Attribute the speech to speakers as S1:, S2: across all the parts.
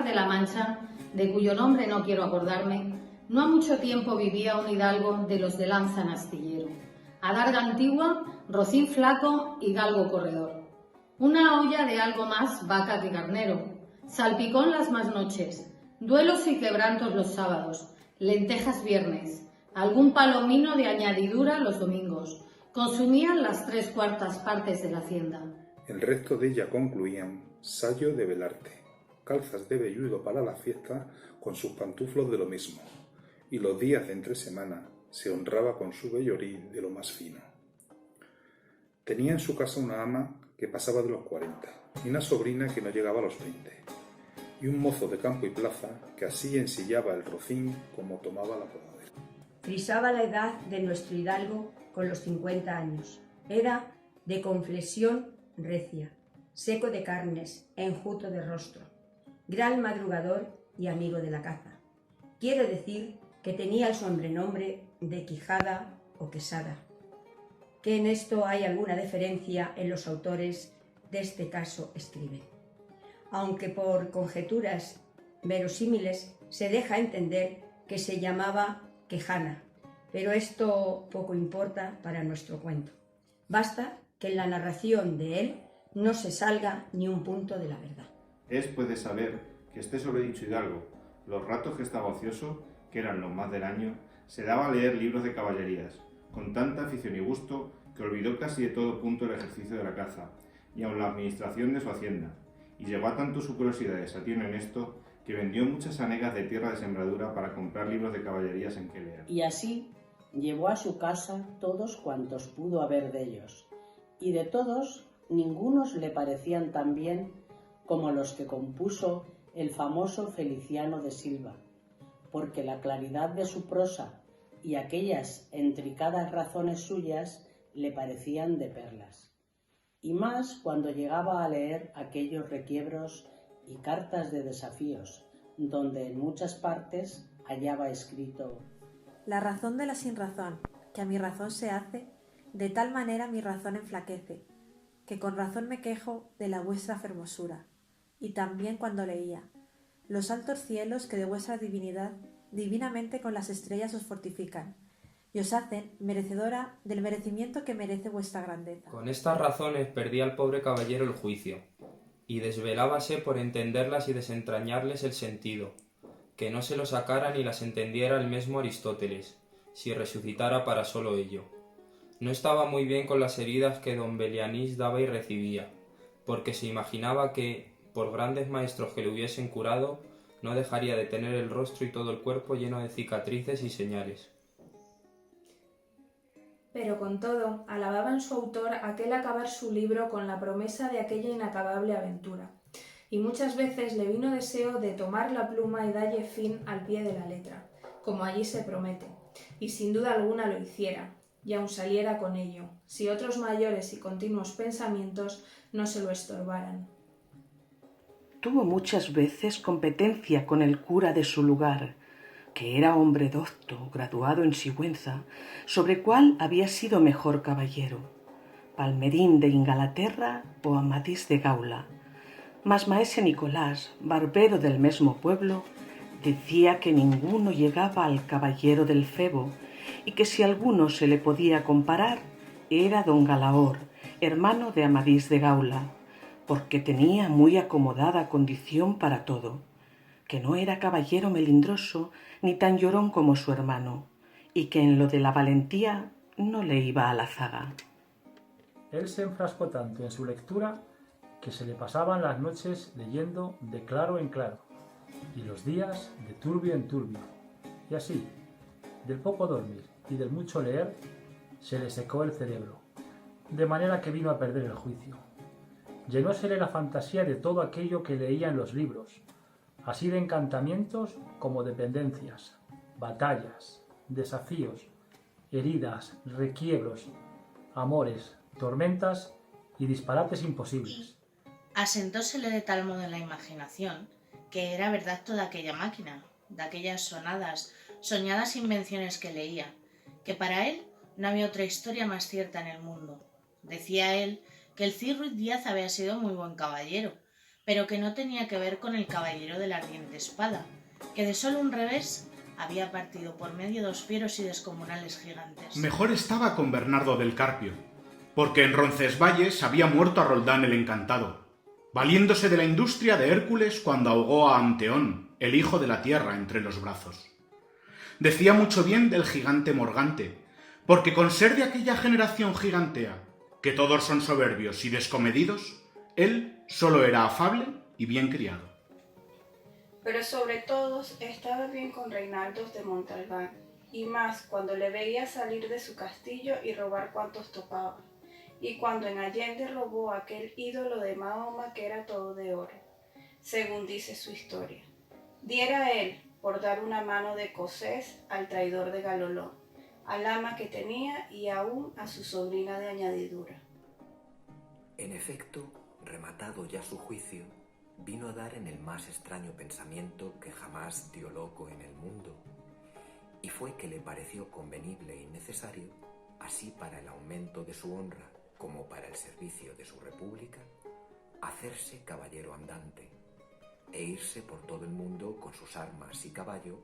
S1: lugar de la Mancha, de cuyo nombre no quiero acordarme, no ha mucho tiempo vivía un hidalgo de los de lanza en astillero, adarga antigua, rocín flaco y galgo corredor. Una olla de algo más vaca que carnero, salpicón las más noches, duelos y quebrantos los sábados, lentejas viernes, algún palomino de añadidura los domingos. Consumían las 3/4 partes de la hacienda.
S2: El resto de ella concluían sayo de velarte, calzas de velludo para la fiesta con sus pantuflos de lo mismo, y los días de entre semana se honraba con su vellorí de lo más fino. Tenía en su casa una ama que pasaba de los 40, y una sobrina que no llegaba a los 20, y un mozo de campo y plaza que así ensillaba el rocín como tomaba la podadera.
S3: Frisaba la edad de nuestro hidalgo con los 50 años. Era de complexión recia, seco de carnes, enjuto de rostro, gran madrugador y amigo de la caza. Quiero decir que tenía el sobrenombre de Quijada o Quesada, que en esto hay alguna diferencia en los autores de este caso escriben. Aunque por conjeturas verosímiles se deja entender que se llamaba Quejana, pero esto poco importa para nuestro cuento. Basta que en la narración de él no se salga ni un punto de la verdad.
S4: Es pues de saber que este sobredicho hidalgo, los ratos que estaba ocioso, que eran los más del año, se daba a leer libros de caballerías, con tanta afición y gusto que olvidó casi de todo punto el ejercicio de la caza, y aun la administración de su hacienda, y llegó a tanto su curiosidad y desatino en esto, que vendió muchas hanegas de tierra de sembradura para comprar libros de caballerías en que leer.
S5: Y así llevó a su casa todos cuantos pudo haber de ellos, y de todos ningunos le parecían tan bien como los que compuso el famoso Feliciano de Silva, porque la claridad de su prosa y aquellas entricadas razones suyas le parecían de perlas, y más cuando llegaba a leer aquellos requiebros y cartas de desafíos, donde en muchas partes hallaba escrito:
S6: la razón de la sinrazón, que a mi razón se hace, de tal manera mi razón enflaquece, que con razón me quejo de la vuestra fermosura. Y también cuando leía: los altos cielos que de vuestra divinidad divinamente con las estrellas os fortifican, y os hacen merecedora del merecimiento que merece vuestra grandeza.
S7: Con estas razones perdía el pobre caballero el juicio, y desvelábase por entenderlas y desentrañarles el sentido, que no se lo sacara ni las entendiera el mismo Aristóteles, si resucitara para solo ello. No estaba muy bien con las heridas que don Belianís daba y recibía, porque se imaginaba que, por grandes maestros que le hubiesen curado, no dejaría de tener el rostro y todo el cuerpo lleno de cicatrices y señales.
S8: Pero con todo, alababa en su autor aquel acabar su libro con la promesa de aquella inacabable aventura, y muchas veces le vino deseo de tomar la pluma y dalle fin al pie de la letra, como allí se promete, y sin duda alguna lo hiciera, y aun saliera con ello, si otros mayores y continuos pensamientos no se lo estorbaran.
S9: Tuvo muchas veces competencia con el cura de su lugar, que era hombre docto, graduado en Sigüenza, sobre cual había sido mejor caballero, Palmerín de Ingalaterra o Amadís de Gaula. Mas maese Nicolás, barbero del mesmo pueblo, decía que ninguno llegaba al caballero del Febo, y que si alguno se le podía comparar, era don Galaor, hermano de Amadís de Gaula, porque tenía muy acomodada condición para todo, que no era caballero melindroso ni tan llorón como su hermano, y que en lo de la valentía no le iba a la zaga.
S10: Él se enfrascó tanto en su lectura que se le pasaban las noches leyendo de claro en claro, y los días de turbio en turbio, y así, del poco dormir y del mucho leer, se le secó el cerebro, de manera que vino a perder el juicio. Llenósele la fantasía de todo aquello que leía en los libros, así de encantamientos como de pendencias, batallas, desafíos, heridas, requiebros, amores, tormentas y disparates imposibles.
S11: Asentósele de tal modo en la imaginación que era verdad toda aquella máquina, de aquellas soñadas invenciones que leía, que para él no había otra historia más cierta en el mundo. Decía él que el Cid Ruiz Díaz había sido muy buen caballero, pero que no tenía que ver con el caballero de la ardiente espada, que de solo un revés había partido por medio dos fieros y descomunales gigantes.
S12: Mejor estaba con Bernardo del Carpio, porque en Roncesvalles había muerto a Roldán el Encantado, valiéndose de la industria de Hércules cuando ahogó a Anteón, el hijo de la tierra, entre los brazos. Decía mucho bien del gigante Morgante, porque con ser de aquella generación gigantea, que todos son soberbios y descomedidos, él solo era afable y bien criado.
S13: Pero sobre todos estaba bien con Reinaldo de Montalbán, y más cuando le veía salir de su castillo y robar cuantos topaba, y cuando en Allende robó aquel ídolo de Mahoma que era todo de oro, según dice su historia. Diera él por dar una mano de cosés al traidor de Galolón, al ama que tenía y aún a su sobrina de añadidura.
S14: En efecto, rematado ya su juicio, vino a dar en el más extraño pensamiento que jamás dio loco en el mundo, y fue que le pareció convenible y necesario, así para el aumento de su honra como para el servicio de su república, hacerse caballero andante, e irse por todo el mundo con sus armas y caballo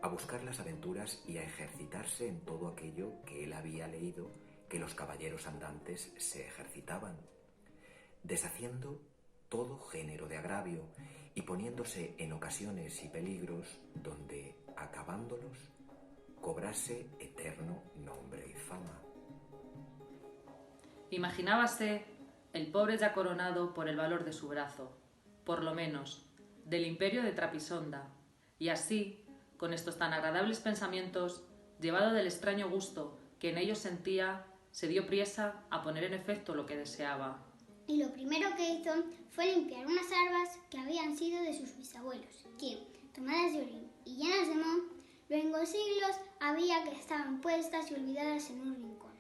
S14: a buscar las aventuras y a ejercitarse en todo aquello que él había leído que los caballeros andantes se ejercitaban, deshaciendo todo género de agravio y poniéndose en ocasiones y peligros donde, acabándolos, cobrase eterno nombre y fama.
S15: Imaginábase el pobre ya coronado por el valor de su brazo, por lo menos, del imperio de Trapisonda, y así, con estos tan agradables pensamientos, llevado del extraño gusto que en ellos sentía, se dio priesa a poner en efecto lo que deseaba.
S16: Y lo primero que hizo fue limpiar unas arbas que habían sido de sus bisabuelos, que, tomadas de orín y llenas de moho, luego siglos había que estaban puestas y olvidadas en un rincón.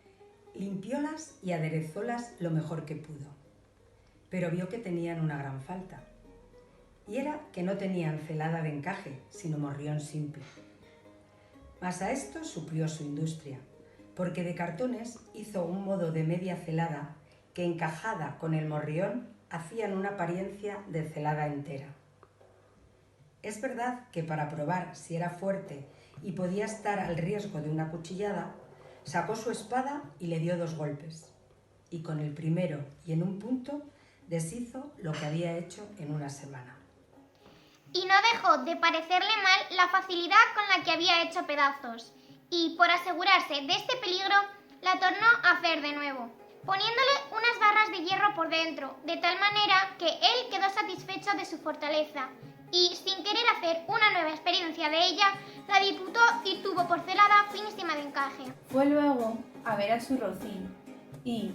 S17: Limpiólas y aderezólas lo mejor que pudo, pero vio que tenían una gran falta, y era que no tenían celada de encaje, sino morrión simple. Mas a esto suplió su industria, porque de cartones hizo un modo de media celada que, encajada con el morrión, hacían una apariencia de celada entera. Es verdad que para probar si era fuerte y podía estar al riesgo de una cuchillada, sacó su espada y le dio 2 golpes, y con el primero y en un punto deshizo lo que había hecho en una semana.
S16: Y no dejó de parecerle mal la facilidad con la que había hecho pedazos, y por asegurarse de este peligro, la tornó a hacer de nuevo, poniéndole unas barras de hierro por dentro, de tal manera que él quedó satisfecho de su fortaleza, y sin querer hacer una nueva experiencia de ella, la diputó y tuvo por celada finísima de encaje.
S8: Fue luego a ver a su Rocín, y,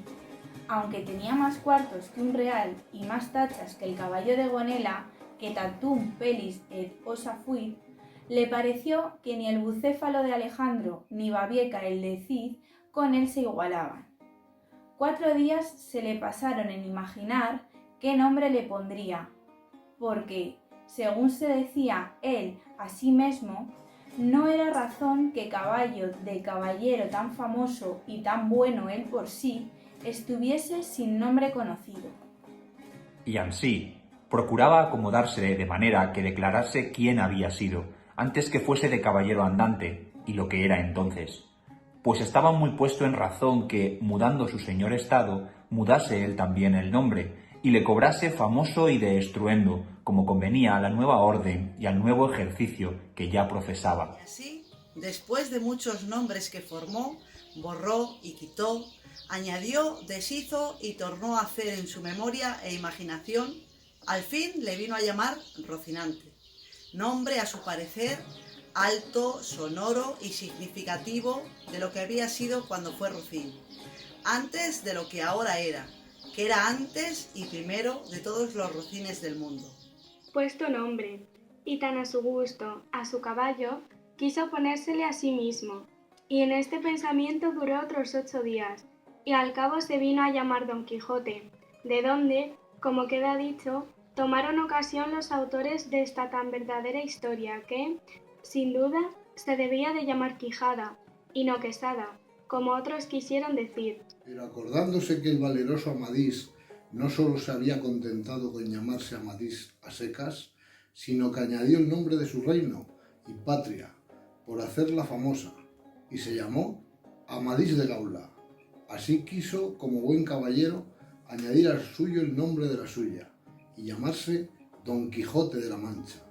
S8: aunque tenía más cuartos que un real y más tachas que el caballo de Gonela, que tantum pelis et osa fuit, le pareció que ni el bucéfalo de Alejandro ni Babieca el de Cid con él se igualaban. 4 días se le pasaron en imaginar qué nombre le pondría, porque, según se decía él a sí mismo, no era razón que caballo de caballero tan famoso y tan bueno él por sí estuviese sin nombre conocido.
S18: Y ansí, procuraba acomodarse de manera que declarase quién había sido, antes que fuese de caballero andante, y lo que era entonces, pues estaba muy puesto en razón que, mudando su señor estado, mudase él también el nombre, y le cobrase famoso y de estruendo, como convenía a la nueva orden y al nuevo ejercicio que ya profesaba.
S19: Y así, después de muchos nombres que formó, borró y quitó, añadió, deshizo y tornó a hacer en su memoria e imaginación, al fin le vino a llamar Rocinante, nombre a su parecer alto, sonoro y significativo de lo que había sido cuando fue Rocín, antes de lo que ahora era, que era antes y primero de todos los rocines del mundo.
S20: Puesto nombre, y tan a su gusto, a su caballo, quiso ponérsele a sí mismo, y en este pensamiento duró otros 8 días, y al cabo se vino a llamar Don Quijote, de donde, como queda dicho, tomaron ocasión los autores de esta tan verdadera historia que, sin duda, se debía de llamar Quijada, y no Quesada, como otros quisieron decir.
S21: Pero acordándose que el valeroso Amadís no solo se había contentado con llamarse Amadís a secas, sino que añadió el nombre de su reino y patria, por hacerla famosa, y se llamó Amadís de Gaula. Así quiso, como buen caballero, añadir al suyo el nombre de la suya, y llamarse Don Quijote de la Mancha,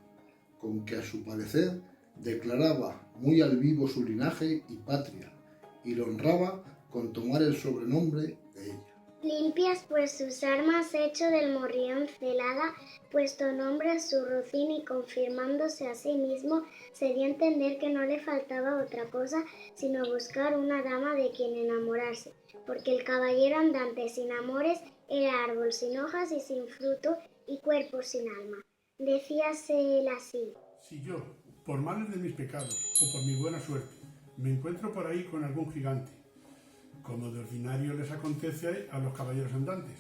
S21: con que a su parecer declaraba muy al vivo su linaje y patria, y lo honraba con tomar el sobrenombre de ella.
S16: Limpias pues sus armas, hecho del morrión celada, puesto nombre a su rocín y confirmándose a sí mismo, se dio a entender que no le faltaba otra cosa sino buscar una dama de quien enamorarse, porque el caballero andante sin amores era árbol sin hojas y sin fruto y cuerpo sin alma. Decíase él así:
S22: Si yo, por males de mis pecados o por mi buena suerte, me encuentro por ahí con algún gigante, como de ordinario les acontece a los caballeros andantes,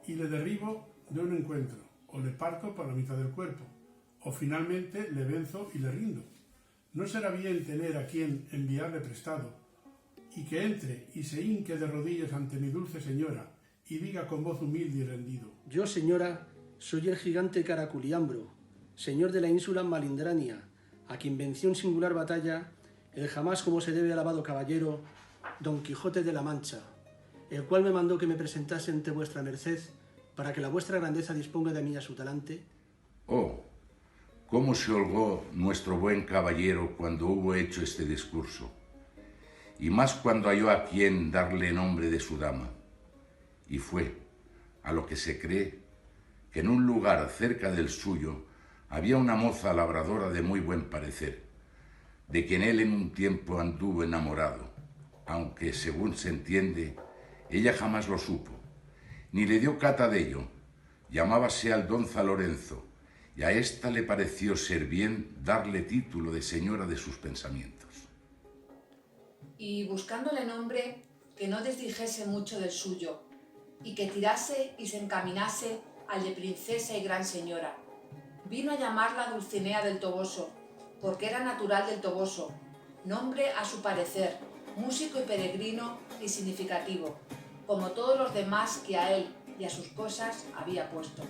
S22: y le derribo de un encuentro, o le parto por la mitad del cuerpo, o finalmente le venzo y le rindo, ¿no será bien tener a quien enviarle prestado, y que entre y se hinque de rodillas ante mi dulce señora, y diga con voz humilde y rendido:
S23: Yo, señora, soy el gigante Caraculiambro, señor de la ínsula Malindrania, a quien venció en singular batalla el jamás como se debe alabado caballero Don Quijote de la Mancha, el cual me mandó que me presentase ante vuestra merced para que la vuestra grandeza disponga de mí a su talante.
S24: Oh, cómo se holgó nuestro buen caballero cuando hubo hecho este discurso, y más cuando halló a quien darle nombre de su dama. Y fue, a lo que se cree, que en un lugar cerca del suyo había una moza labradora de muy buen parecer, de quien él en un tiempo anduvo enamorado, aunque, según se entiende, ella jamás lo supo, ni le dio cata de ello. Llamábase Aldonza Lorenzo, y a ésta le pareció ser bien darle título de señora de sus pensamientos.
S25: Y buscándole nombre que no desdijese mucho del suyo, y que tirase y se encaminase al de princesa y gran señora, vino a llamarla Dulcinea del Toboso, porque era natural del Toboso, nombre a su parecer, músico y peregrino y significativo, como todos los demás que a él y a sus cosas había puesto.